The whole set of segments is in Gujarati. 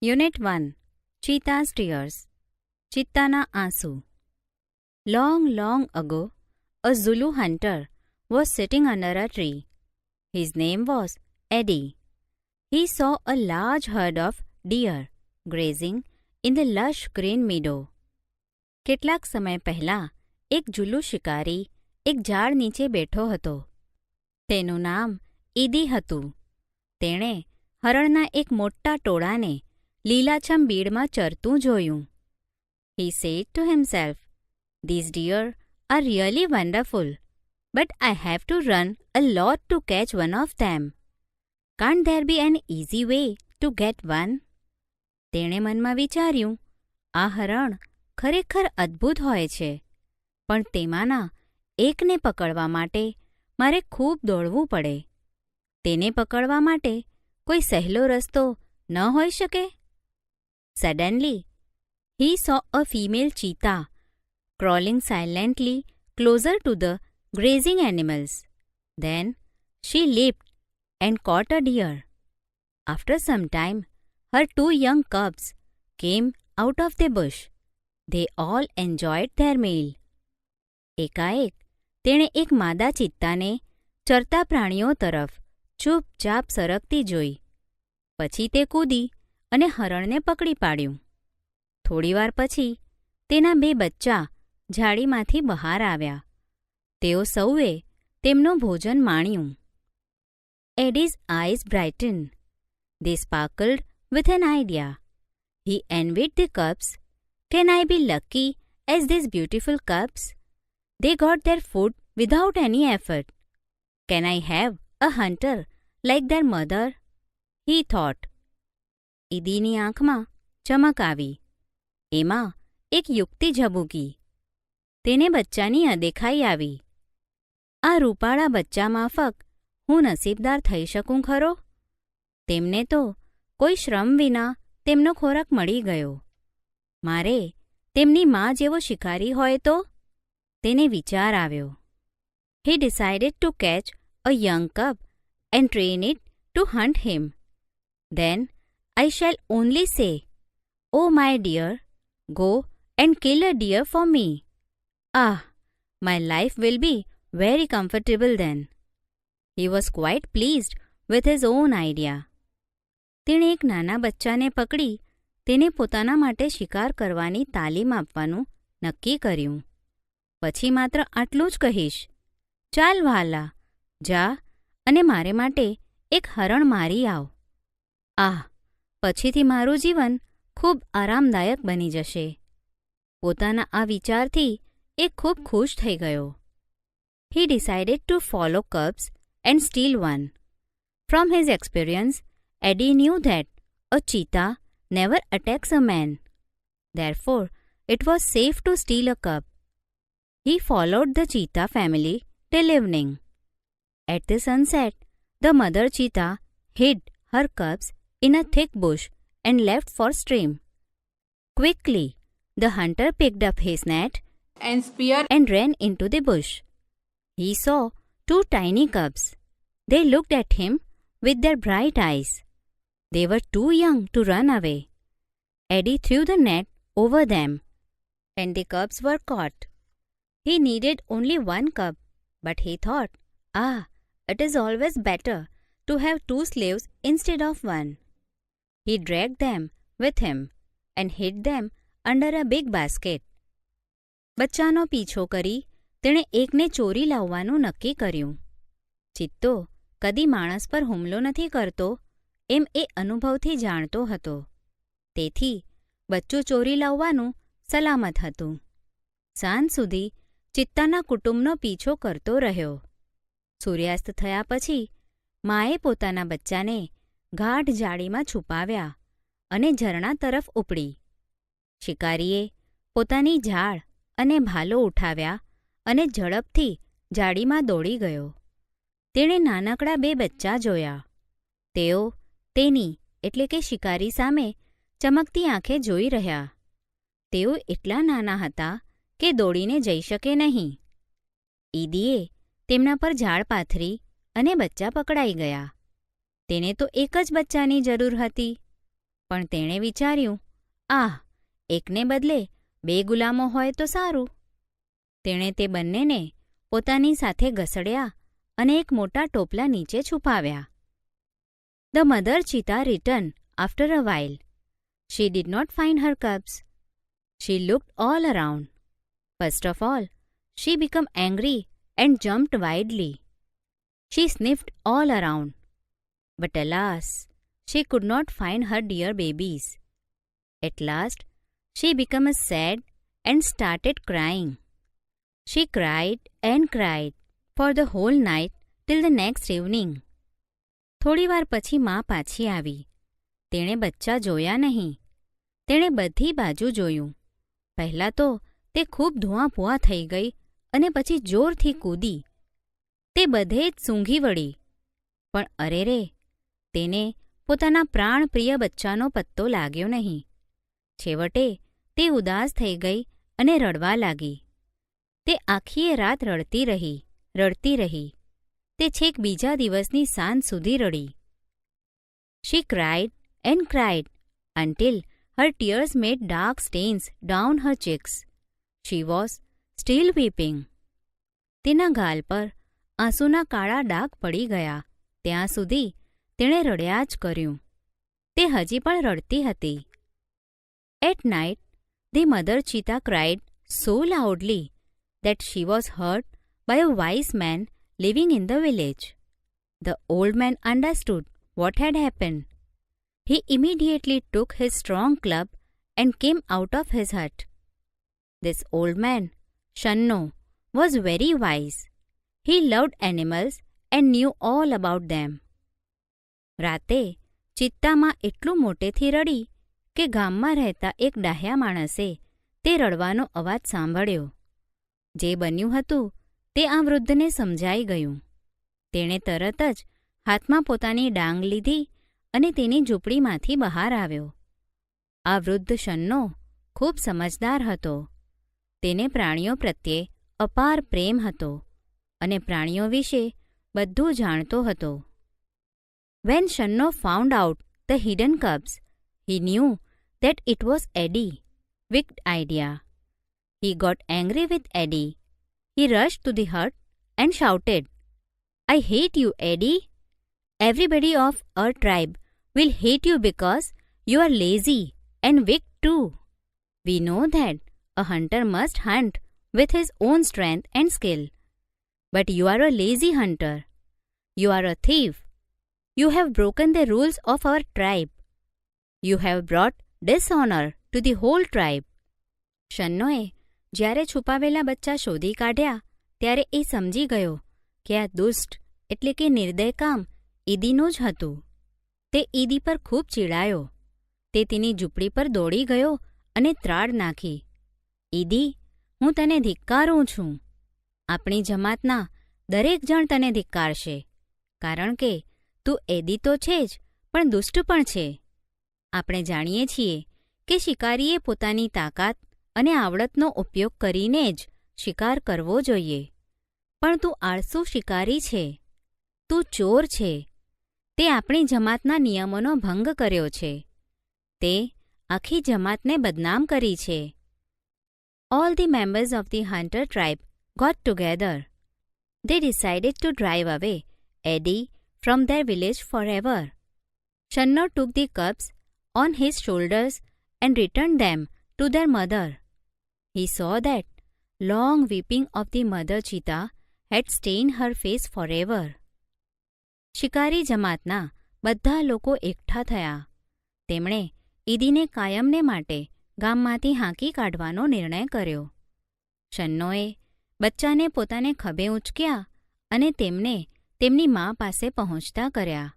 યુનિટ 1 ચીતા's tears ચિત્તાના આંસુ. Long, long ago, a Zulu hunter was sitting under a tree. His name was Eddie. He saw a large herd of deer grazing in the lush green meadow. કેટલાક સમય પહેલાં એક જુલ્લુ શિકારી એક ઝાડ નીચે બેઠો હતો. તેનું નામ ઈદી હતું. તેણે હરણના એક મોટા ટોળાને લીલાછમ બીડમાં ચરતું જોયું. He said to himself, "These deer are really wonderful, but I have to run a lot to catch one of them. Can't there be an easy way to get one?" તેણે મનમાં વિચાર્યું, આ હરણ ખરેખર અદ્ભુત હોય છે, પણ તેમાંના એકને પકડવા માટે મારે ખૂબ દોડવું પડે. તેને પકડવા માટે કોઈ સહેલો રસ્તો ન હોઈ શકે? Suddenly, he saw a female cheetah crawling silently closer to the grazing animals. Then she leaped and caught a deer. After some time, her 2 young cubs came out of the bush. They all enjoyed their meal. એકાએક તેણે એક માદા ચિત્તાને ચરતા પ્રાણીઓ તરફ ચૂપચાપ સરકતી જોઈ. પછી તે કૂદી અને હરણને પકડી પાડ્યું. થોડીવાર પછી તેના 2 બચ્ચા ઝાડીમાંથી બહાર આવ્યા. તેઓ સૌએ તેમનું ભોજન માણ્યું. Eddie's eyes brightened. They sparkled with an idea. He envied the cubs. Can I be lucky as these beautiful cubs? They got their food without any effort. Can I have a hunter like their mother? He thought. ઈદીની આંખમાં ચમક આવી. એમાં એક યુક્તિ ઝબૂકી. તેને બચ્ચાની અદેખાઈ આવી. આ રૂપાળા બચ્ચા માફક હું નસીબદાર થઈ શકું ખરો? તેમને તો કોઈ શ્રમ વિના તેમનો ખોરાક મળી ગયો. મારે તેમની મા જેવો શિકારી હોય તો? તેને વિચાર આવ્યો. He decided to catch a young cub and train it to hunt him. Then I shall only say, "Oh my dear, go and kill a deer for me." Ah, my life will be very comfortable then. He was quite pleased with his own idea. તેણે એક નાના બચ્ચાને પકડી તેને પોતાના માટે શિકાર કરવાની તાલીમ આપવાનું નક્કી કર્યું. પછી માત્ર આટલું જ કહીશ, ચાલ વહાલા, જા અને મારે માટે એક હરણ મારી આવ. આહ, પછીથી મારું જીવન ખૂબ આરામદાયક બની જશે. પોતાના આ વિચારથી એ ખૂબ ખુશ થઈ ગયો. He decided to follow cubs and steal one. From his experience, Eddie knew that a cheetah never attacks a man. Therefore, it was safe to steal a cub. He followed the cheetah family till evening. At the sunset, the mother cheetah hid her cubs in a thick bush and left for stream. Quickly, the hunter picked up his net and spear and ran into the bush. He saw 2 tiny cubs. They looked at him with their bright eyes. They were too young to run away. Eddie threw the net over them, and the cubs were caught. He needed only 1 cub, but he thought, it is always better to have 2 slaves instead of 1. He dragged them with him and hid them under a big basket. બચ્ચાનો પીછો કરી તેણે એકને ચોરી લાવવાનું નક્કી કર્યું. ચિત્તો કદી માણસ પર હુમલો નથી કરતો એમ એ અનુભવથી જાણતો હતો. તેથી બચ્ચું ચોરી લાવવાનું સલામત હતું. સાંજ સુધી ચિત્તાના કુટુંબનો પીછો કરતો રહ્યો. સૂર્યાસ્ત થયા પછી માએ પોતાના બચ્ચાને ગાઢ જાળીમાં છુપાવ્યા અને ઝરણા તરફ ઉપડી. શિકારીએ પોતાની ઝાડ અને ભાલો ઉઠાવ્યા અને ઝડપથી જાળીમાં દોડી ગયો. તેણે નાનકડા 2 બચ્ચા જોયા. તેઓ તેની એટલે કે શિકારી સામે ચમકતી આંખે જોઈ રહ્યા. તેઓ એટલા નાના હતા કે દોડીને જઈ શકે નહીં. ઈદીએ તેમના પર ઝાડ પાથરી અને બચ્ચા પકડાઈ ગયા. તેને તો એક જ બચ્ચાની જરૂર હતી, પણ તેણે વિચાર્યું, આહ, એકને બદલે 2 ગુલામો હોય તો સારું. તેણે તે બંનેને પોતાની સાથે ઘસડ્યા અને એક મોટા ટોપલા નીચે છુપાવ્યા. The mother cheetah returned after a while. She did not find her cubs. She looked all around. First of all, she became angry and jumped wildly. She sniffed all around. But alas, she could not find her dear babies. At last, she became sad and started crying. She cried and cried for the whole night till the next evening. થોડીવાર પછી મા પાછી આવી. તેણે બચ્ચા જોયા નહીં. તેણે બધી બાજુ જોયું. પહેલાં તો તે ખૂબ ધુઆપુઆ થઈ ગઈ અને પછી જોરથી કૂદી. તે બધે જ સૂંઘી વળી. પણ અરે રે, તેને પોતાના પ્રાણપ્રિય બચ્ચાનો પત્તો લાગ્યો નહીં. છેવટે તે ઉદાસ થઈ ગઈ અને રડવા લાગી. તે આખીએ રાત રડતી રહી. તે છેક બીજા દિવસની સાંજ સુધી રડી. She cried and cried until her tears made dark stains down her cheeks. She was still weeping. તેના ગાલ પર આંસુના કાળા ડાઘ પડી ગયા ત્યાં સુધી તેણે રડ્યા જ કર્યું. તે હજી પણ રડતી હતી. At night, the mother cheetah cried so loudly that she was heard by a wise man living in the village. The old man understood what had happened. He immediately took his strong club and came out of his hut. This old man, Shanno, was very wise. He loved animals and knew all about them. રાતે ચિત્તામાં એટલું મોટેથી રડી કે ગામમાં રહેતા એક ડાહ્યા માણસે તે રડવાનો અવાજ સાંભળ્યો. જે બન્યું હતું તે આ વૃદ્ધને સમજાઈ ગયું. તેણે તરત જ હાથમાં પોતાની ડાંગ લીધી અને તેની ઝૂંપડીમાંથી બહાર આવ્યો. આ વૃદ્ધ શન્નો ખૂબ સમજદાર હતો. તેને પ્રાણીઓ પ્રત્યે અપાર પ્રેમ હતો અને પ્રાણીઓ વિશે બધું જાણતો હતો. When Shanno found out the hidden cubs, he knew that it was Eddie. Wicked idea. He got angry with Eddie. He rushed to the hut and shouted, I hate you, Eddie. Everybody of our tribe will hate you because you are lazy and weak too. We know that a hunter must hunt with his own strength and skill. But you are a lazy hunter. You are a thief. You have broken the rules of our tribe. You have brought dishonor to the whole tribe. શન્નોએ જ્યારે છુપાવેલા બચ્ચા શોધી કાઢ્યા ત્યારે એ સમજી ગયો કે આ દુષ્ટ એટલે કે નિર્દય કામ ઈદીનું જ હતું. તે ઈદી પર ખૂબ ચીડાયો. તે તેની ઝૂંપડી પર દોડી ગયો અને ત્રાડ નાખી. ઈદી, હું તને ધિક્કારું છું. આપણી જમાતના દરેક જણ તને ધિક્કારશે, કારણ કે તું એદી તો છે જ પણ દુષ્ટ પણ છે. આપણે જાણીએ છીએ કે શિકારીએ પોતાની તાકાત અને આવડતનો ઉપયોગ કરીને જ શિકાર કરવો જોઈએ. પણ તું આળસુ શિકારી છે. તું ચોર છે. તે આપણી જમાતના નિયમોનો ભંગ કર્યો છે. તે આખી જમાતને બદનામ કરી છે. All the members of the hunter tribe got together. They decided to drive away Eddie from their village forever. Shanno took the cubs on his shoulders and returned them to their mother. He saw that long weeping of the mother cheetah had stained her face forever. શિકારી જમાતના બધા લોકો એકઠા થયા. તેમણે ઈદીને કાયમને માટે ગામમાંથી હાંકી કાઢવાનો નિર્ણય કર્યો. શન્નોએ બચ્ચાને પોતાને ખભે ઊંચક્યા અને તેમને તેમની મા પાસે પહોંચતા કર્યા.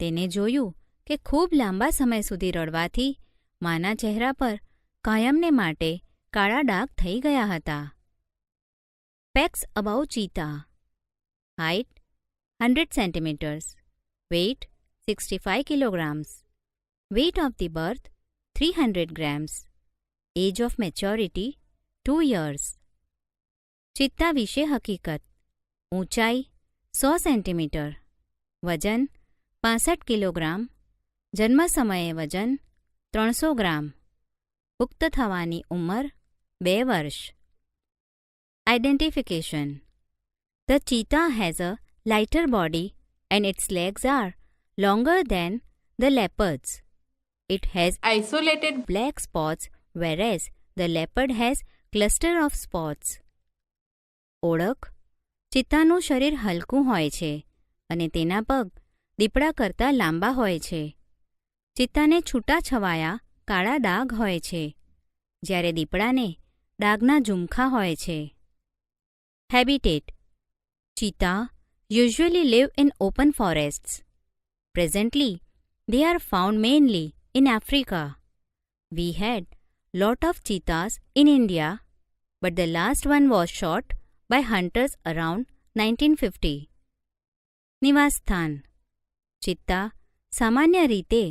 તેને જોયું કે ખૂબ લાંબા સમય સુધી રડવાથી માના ચહેરા પર કાયમને માટે કાળા ડાઘ થઈ ગયા હતા. Facts about cheetah. Height 100 centimeters. Weight 65 kilograms. Weight of the birth 300 grams. Age of maturity 2 years. ચિત્તા વિશે હકીકત. ઊંચાઈ 100 સેન્ટીમીટર. વજન 65 કિલોગ્રામ. જન્મ સમયે વજન 300 ગ્રામ. પુખ્ત થવાની ઉંમર 2 વર્ષ. Identification. The cheetah has a lighter body and its legs are longer than the leopard's. It has isolated black spots whereas the leopard has cluster of spots. ઓળખ. ચિત્તાનું શરીર હલકું હોય છે અને તેના પગ દીપડા કરતાં લાંબા હોય છે. ચિત્તાને છૂટાછવાયા કાળા ડાઘ હોય છે, જ્યારે દીપડાને ડાઘના ઝુમખા હોય છે. Habitat. Cheetah usually live in open forests. Presently, they are found mainly in Africa. We had lot of cheetahs in India, but the last one was shot by hunters around 1950. નિવાસસ્થાન. ચિત્તા સામાન્ય રીતે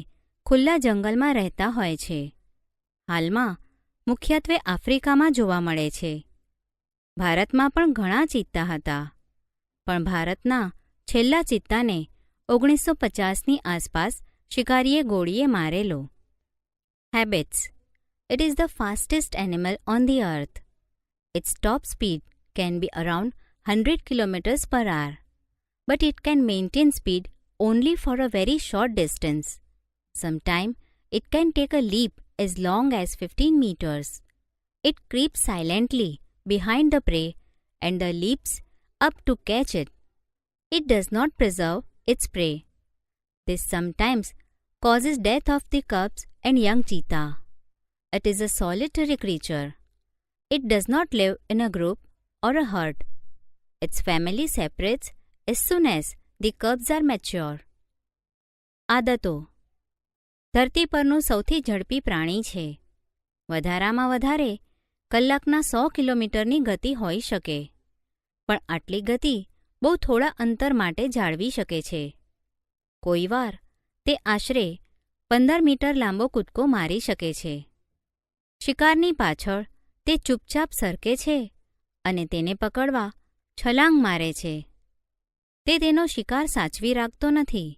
ખુલ્લા જંગલમાં રહેતા હોય છે. હાલમાં મુખ્યત્વે આફ્રિકામાં જોવા મળે છે. ભારતમાં પણ ઘણા ચિત્તા હતા, પણ ભારતના છેલ્લા ચિત્તાને 1950ની આસપાસ શિકારીએ ગોળીએ મારેલો. Habits. It is the fastest animal on the earth. Its top speed can be around 100 kilometers per hour, but it can maintain speed only for a very short distance. Sometimes it can take a leap as long as 15 meters. It creeps silently behind the prey and the leaps up to catch it. It does not preserve its prey. This sometimes causes death of the cubs and young cheetah. It is a solitary creature. It does not live in a group or a herd. Its family separates as soon as the cubs are mature. આદતો. ધરતી પરનું સૌથી ઝડપી પ્રાણી છે. વધારામાં વધારે કલાકના 100 કિલોમીટરની ગતિ હોઈ શકે, પણ આટલી ગતિ બહુ થોડા અંતર માટે જાળવી શકે છે. કોઈવાર તે આશરે 15 મીટર લાંબો કૂદકો મારી શકે છે. શિકારની પાછળ તે ચૂપચાપ સરકે છે અને તેને પકડવા છલાંગ મારે છે. તે તેનો શિકાર સાચવી રાખતો નથી.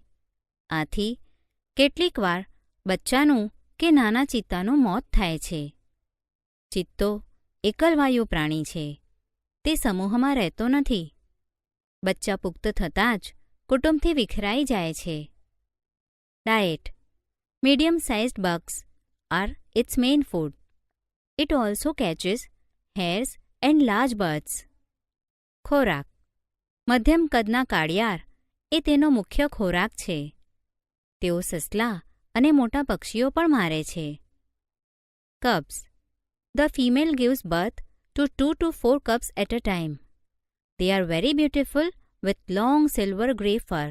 આથી કેટલીકવાર બચ્ચાનું કે નાના ચિત્તાનું મોત થાય છે. ચિત્તો એકલવાયુ પ્રાણી છે. તે સમૂહમાં રહેતો નથી. બચ્ચા પુખ્ત થતાં જ કુટુંબથી વિખરાઈ જાય છે. Diet. Medium sized bugs are its main food. It also catches hares and large birds. ખોરાક. મધ્યમ કદના કાળિયાર એ તેનો મુખ્ય ખોરાક છે. તેઓ સસલા અને મોટા પક્ષીઓ પણ મારે છે. Cubs. The female gives birth to 2 to 4 cubs at a time. They are very beautiful with long silver grey fur.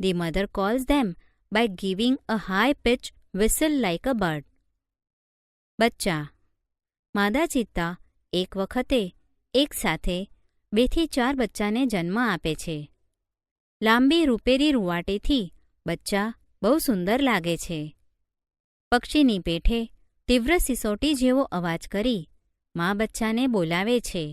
The mother calls them by giving a high-pitched whistle like a bird. બચ્ચા. માદા ચિત્તા એક વખતે એક સાથે 2 થી 4 બચ્ચાને જન્મ આપે છે. લાંબી રૂપેરી રૂવાટીથી બચ્ચા બહુ સુંદર લાગે છે. પક્ષીની પેઠે તીવ્ર સિસોટી જેવો અવાજ કરી મા બચ્ચાને બોલાવે છે.